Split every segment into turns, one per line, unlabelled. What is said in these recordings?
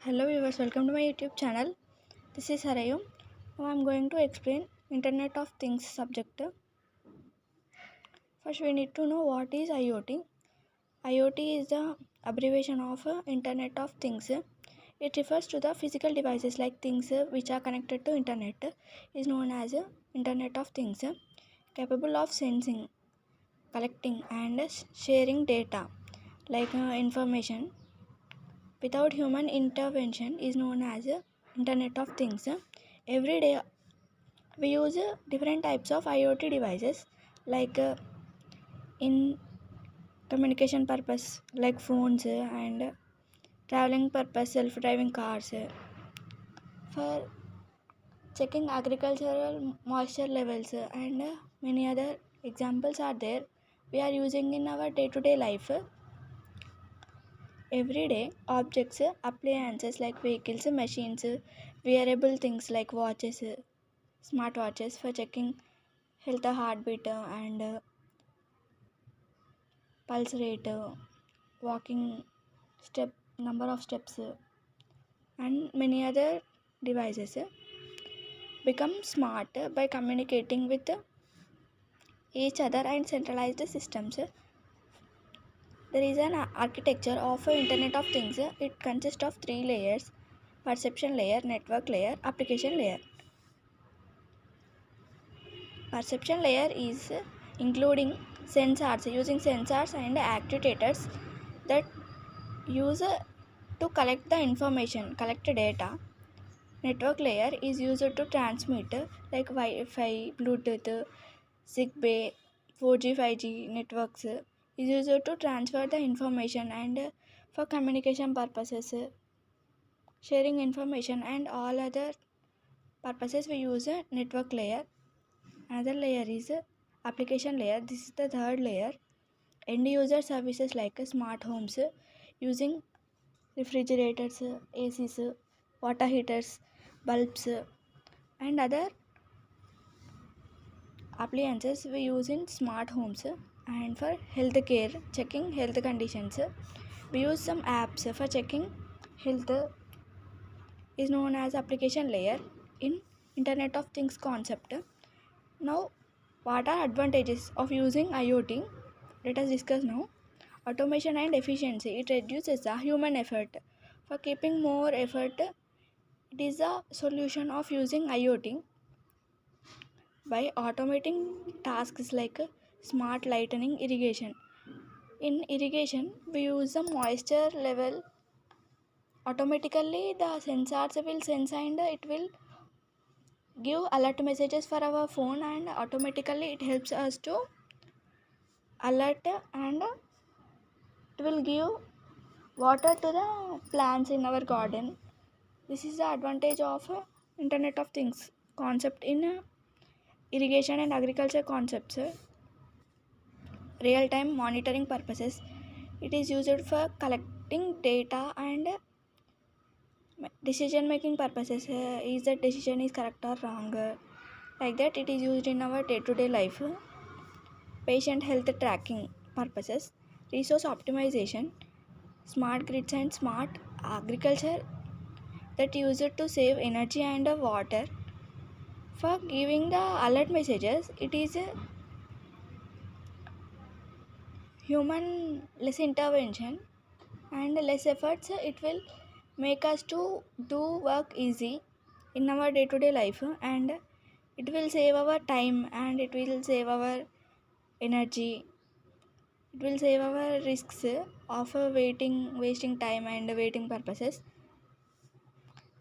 Hello viewers, welcome to my YouTube channel. This is Harayum. Now I am going to explain Internet of Things subject. First we need to know what is IoT. IoT is the abbreviation of Internet of Things. It refers to the physical devices like things which are connected to Internet is known as Internet of Things, capable of sensing, collecting and sharing data like information without human intervention is known as Internet of Things. Every day we use different types of IoT devices like in communication purpose like phones and traveling purpose self-driving cars, for checking agricultural moisture levels, and many other examples are there we are using in our day-to-day life. Everyday objects, appliances like vehicles, machines, wearable things like watches, smartwatches for checking health, heartbeat, and pulse rate, walking step, number of steps, and many other devices become smart by communicating with each other and centralized systems. There is an architecture of Internet of Things. It consists of three layers: perception layer, network layer, application layer. Perception layer is including sensors, using sensors and actuators that use to collect the information, collect data. Network layer is used to transmit like Wi-Fi, Bluetooth, Zigbee, 4G, 5G networks is used to transfer the information and for communication purposes, sharing information and all other purposes we use a network layer. Another layer is application layer. This is the third layer. End user services like smart homes using refrigerators, ACs, water heaters, bulbs, and other appliances we use in smart homes. And for healthcare, checking health conditions, we use some apps for checking health is known as application layer in Internet of Things concept. Now, what are advantages of using IoT? Let us discuss now. Automation and efficiency. It reduces the human effort. For keeping more effort, it is a solution of using IoT by automating tasks like smart lighting irrigation. In irrigation, we use the moisture level. Automatically, the sensors will sense and it will give alert messages for our phone, and automatically it helps us to alert, and it will give water to the plants in our garden. This is the advantage of Internet of Things concept in irrigation and agriculture concepts. Real time monitoring purposes, it is used for collecting data and decision making purposes. Is the decision is correct or wrong, like that it is used in our day to day life. Patient health tracking purposes, resource optimization, smart grids and smart agriculture that use it to save energy and water. For giving the alert messages, it is a human less intervention and less efforts. It will make us to do work easy in our day to day life, and it will save our time and it will save our energy. It will save our risks of wasting time and waiting purposes.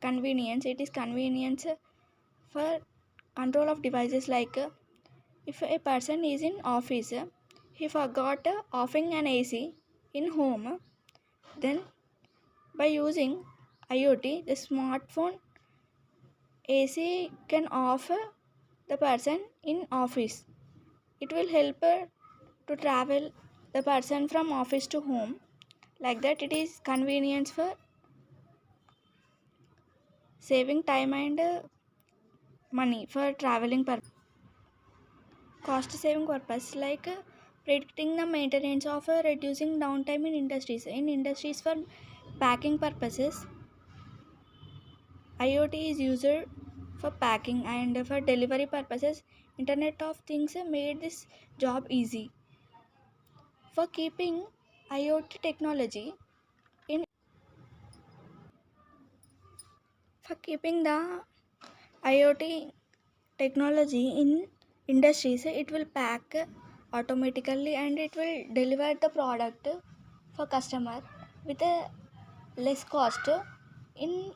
Convenience, it is convenience for control of devices like if a person is in office, he forgot offing an AC in home, then by using IoT, the smartphone AC can off the person in office. It will help to travel the person from office to home. Like that, it is convenience for saving time and money for traveling purpose. Cost saving purpose like predicting the maintenance of reducing downtime in industries. In industries for packing purposes, IoT is used for packing and for delivery purposes. Internet of Things made this job easy. For keeping IoT technology in for keeping the IoT technology in industries, it will pack automatically and it will deliver the product for customer with a less cost. In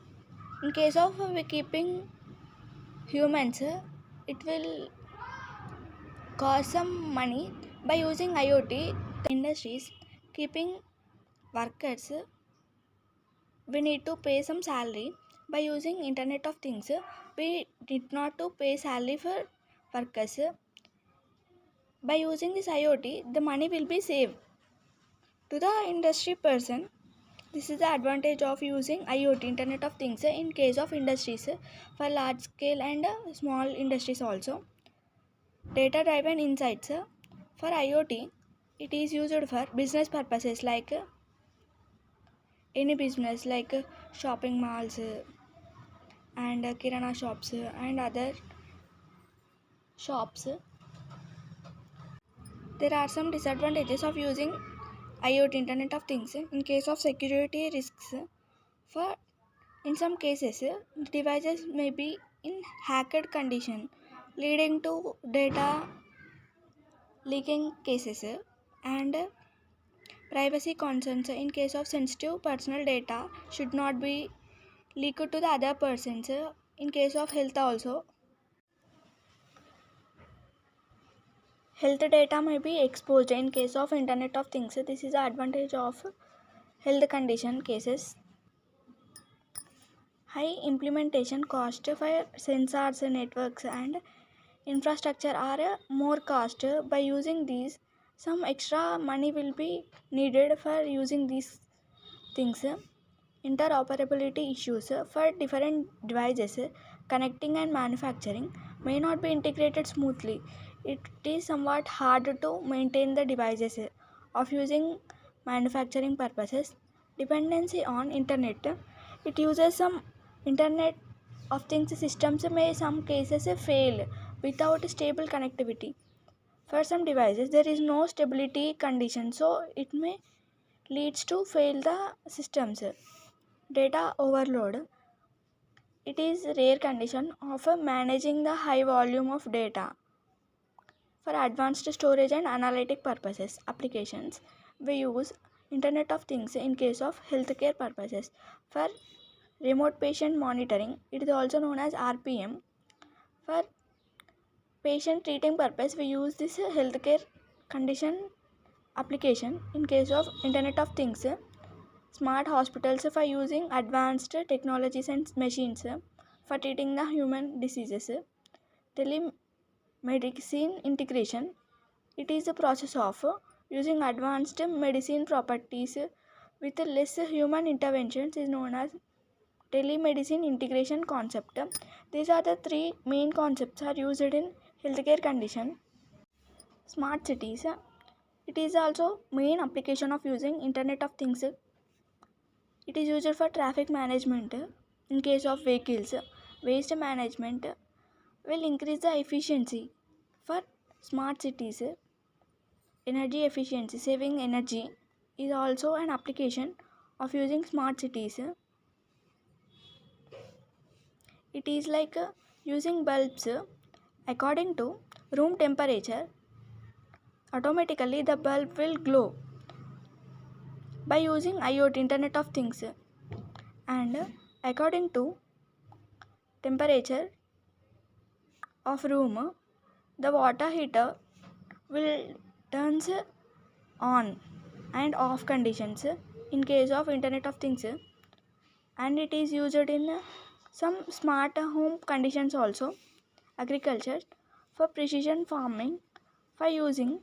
case of we keeping humans, it will cost some money. By using IoT, the industries keeping workers, we need to pay some salary. By using Internet of Things, we did not to pay salary for workers. By using this IoT, the money will be saved to the industry person. This is the advantage of using IoT, Internet of Things, in case of industries, for large scale and small industries also. Data driven insights. For IoT, it is used for business purposes like any business like shopping malls and kirana shops and other shops. There are some disadvantages of using IoT, Internet of Things, in case of security risks. For in some cases, devices may be in hacked condition, leading to data leaking cases and privacy concerns. In case of sensitive personal data should not be leaked to the other persons. In case of health also, health data may be exposed in case of Internet of Things. This is the advantage of health condition cases. High implementation cost for sensors, networks and infrastructure are more cost. By using these, some extra money will be needed for using these things. Interoperability issues for different devices connecting and manufacturing may not be integrated smoothly. It is somewhat hard to maintain the devices of using manufacturing purposes. Dependency on internet. It uses some Internet of Things systems may some cases fail without stable connectivity. For some devices there is no stability condition, so it may leads to fail the systems. Data overload. It is rare condition of managing the high volume of data. For advanced storage and analytic purposes applications, we use Internet of Things in case of healthcare purposes. For remote patient monitoring, it is also known as RPM. For patient treating purpose, we use this healthcare condition application. In case of Internet of Things, smart hospitals for using advanced technologies and machines for treating the human diseases. Telemedicine integration. It is the process of using advanced medicine properties with less human interventions is known as telemedicine integration concept. These are the three main concepts are used in healthcare condition. Smart cities. It is also main application of using Internet of Things. It is used for traffic management. In case of vehicles, waste management will increase the efficiency. For smart cities, energy efficiency, saving energy is also an application of using smart cities. It is like using bulbs according to room temperature. Automatically the bulb will glow. By using IoT, Internet of Things, and according to temperature of room, the water heater will turns on and off conditions in case of Internet of Things, and it is used in some smart home conditions also. Agriculture. For precision farming, for using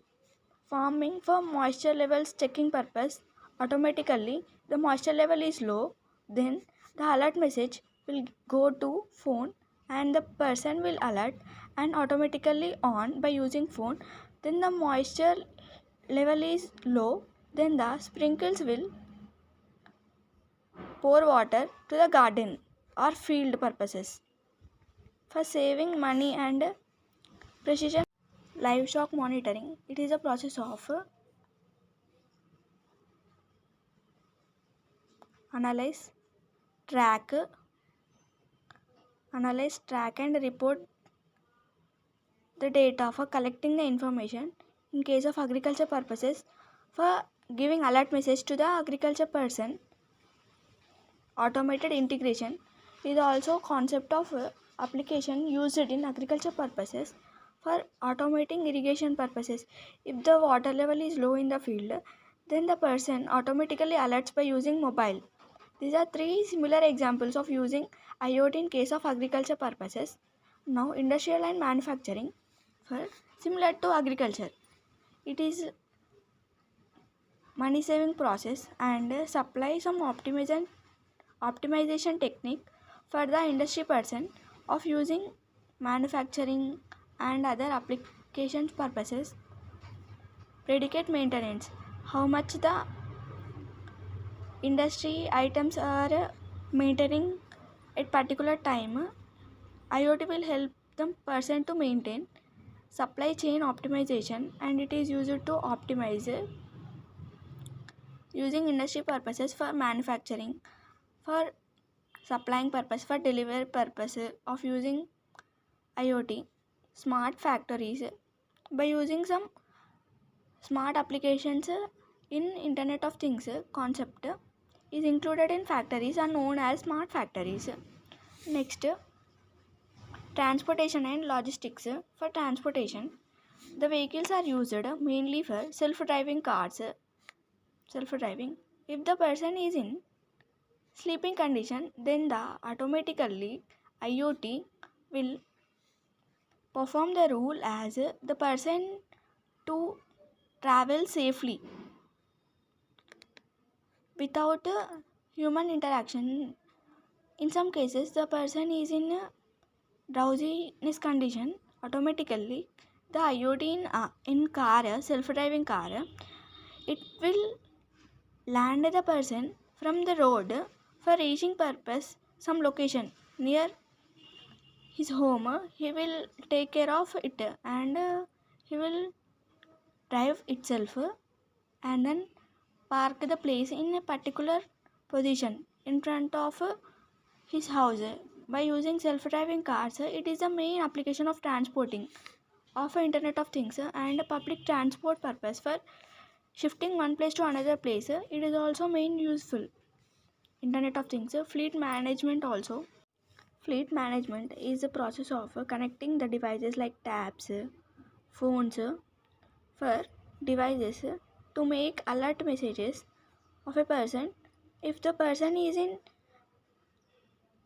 farming for moisture levels checking purpose. Automatically the moisture level is low, then the alert message will go to phone and the person will alert and automatically on by using phone. Then the moisture level is low, then the sprinkles will pour water to the garden. or field purposes. For saving money and precision livestock monitoring, it is a process of analyze, track, and report the data for collecting the information in case of agriculture purposes, for giving alert message to the agriculture person. Automated integration is also concept of application used in agriculture purposes for automating irrigation purposes. If the water level is low in the field, then the person automatically alerts by using mobile. These are three similar examples of using IoT in case of agriculture purposes. Now, industrial and manufacturing, for similar to agriculture, it is money saving process and supply some optimization technique for the industry person of using manufacturing and other applications purposes. Predicate maintenance, how much the industry items are maintaining at particular time. IoT will help the person to maintain supply chain optimization, and it is used to optimize using industry purposes for manufacturing, for supplying purpose, for delivery purpose of using IoT. Smart factories, by using some smart applications in Internet of Things concept is included in factories are known as smart factories. Next, transportation and logistics. For transportation, the vehicles are used mainly for self-driving cars. Self-driving. If the person is in sleeping condition, then the automatically IoT will perform the rule as the person to travel safely without human interaction. In some cases, the person is in drowsiness condition. Automatically, the IoT in car, self-driving car, it will land the person from the road for reaching purpose some location near his home. He will take care of it, and he will drive itself and then park the place in a particular position in front of his house. By using self-driving cars, it is the main application of transporting of Internet of Things and public transport purpose for shifting one place to another place. It is also main useful Internet of Things. Fleet management also. Fleet management is the process of connecting the devices like tabs, phones, for devices to make alert messages of a person. If the person is in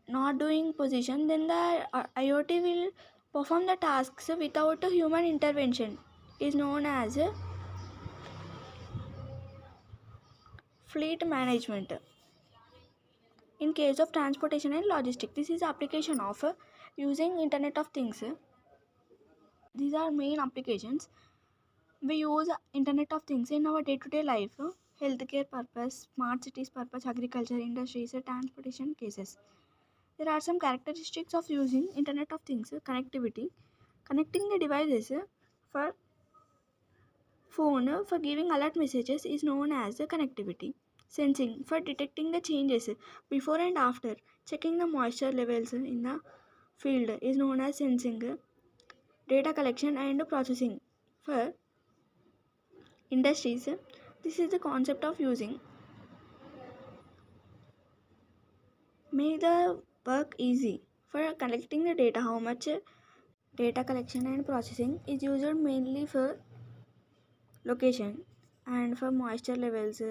not doing position, then the IoT will perform the tasks without a human intervention. Is known as fleet management. In case of transportation and logistics, this is application of using Internet of Things. These are main applications. We use Internet of Things in our day-to-day life, healthcare purpose, smart cities purpose, agriculture, industries, transportation cases. There are some characteristics of using Internet of Things. Connectivity. Connecting the devices for phone for giving alert messages is known as the connectivity. Sensing, for detecting the changes before and after. Checking the moisture levels in the field is known as sensing. Data collection and processing, for industries, this is the concept of using. Make the work easy. For collecting the data, how much data collection and processing is used mainly for location, and for moisture levels,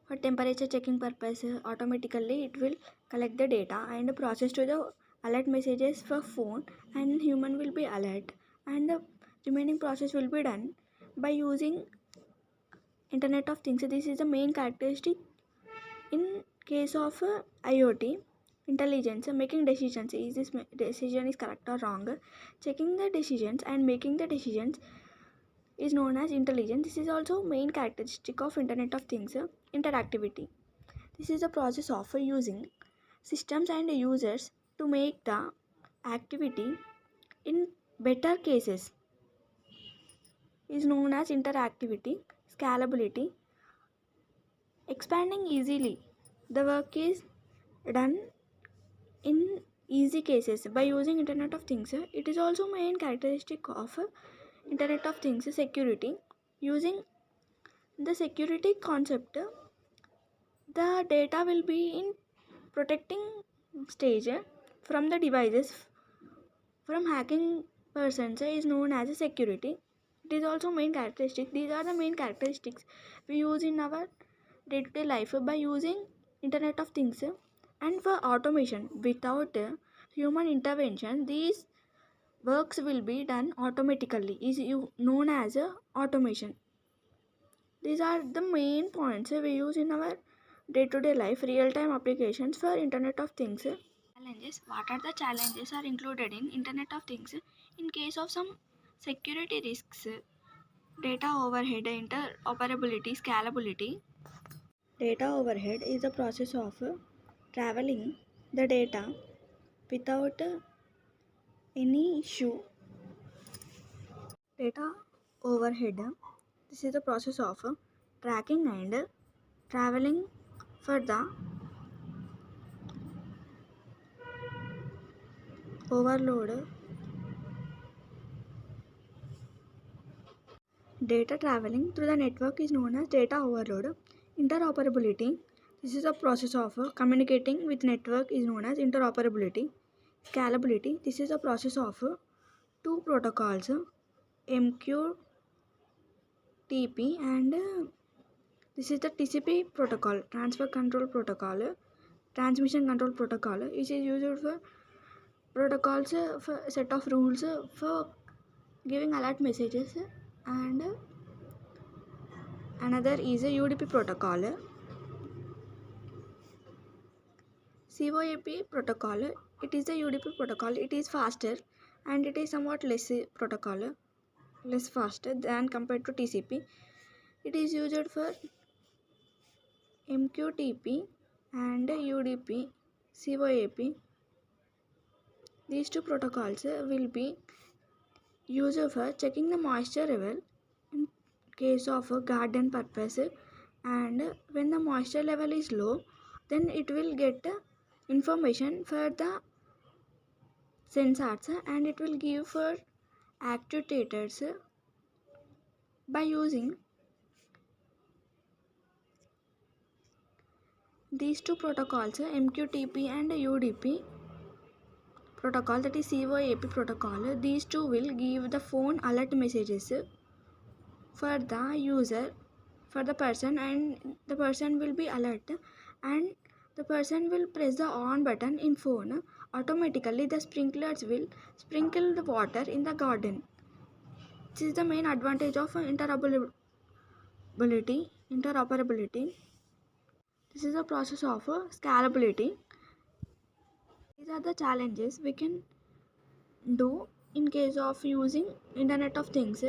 for temperature checking purpose. Automatically it will collect the data and process to the alert messages for phone, and human will be alert, and the remaining process will be done by using Internet of Things. This is the main characteristic in case of IoT. Intelligence, making decisions. Is this decision is correct or wrong? Checking the decisions and making the decisions is known as intelligence. This is also main characteristic of Internet of Things. Interactivity. This is the process of using systems and users to make the activity in better cases is known as interactivity, scalability, expanding easily. The work is done in easy cases by using Internet of Things. It is also main characteristic of Internet of Things security. Using the security concept, the data will be in protecting stage from the devices from hacking persons is known as a security. It is also main characteristic. These are the main characteristics we use in our day-to-day life by using Internet of Things. And for automation, without human intervention, these works will be done automatically. Is known as automation. These are the main points we use in our day-to-day life, real-time applications for Internet of Things. Challenges. What are the challenges are included in Internet of Things? In case of some security risks, data overhead, interoperability, scalability. Data overhead is the process of traveling the data without any issue. Data overhead. This is the process of tracking and traveling for the overload. Data traveling through the network is known as data overload. Interoperability. This is the process of communicating with network is known as interoperability. Scalability. This is the process of two protocols, MQTT and this is the TCP protocol, transfer control protocol, transmission control protocol. It is used for protocols for set of rules for giving alert messages, and another is a UDP protocol. COAP protocol. It is a UDP protocol. It is faster and it is somewhat less faster than compared to TCP. It is used for MQTT and UDP, COAP. These two protocols will be used for checking the moisture level in case of a garden purpose, and when the moisture level is low, then it will get information for the sensors and it will give for actuators. By using these two protocols, MQTT and UDP protocol, that is COAP protocol, these two will give the phone alert messages for the user, for the person, and the person will be alert and the person will press the on button in phone. Automatically the sprinklers will sprinkle the water in the garden. This is the main advantage of interoperability. This is the process of scalability. These are the challenges we can do in case of using Internet of Things.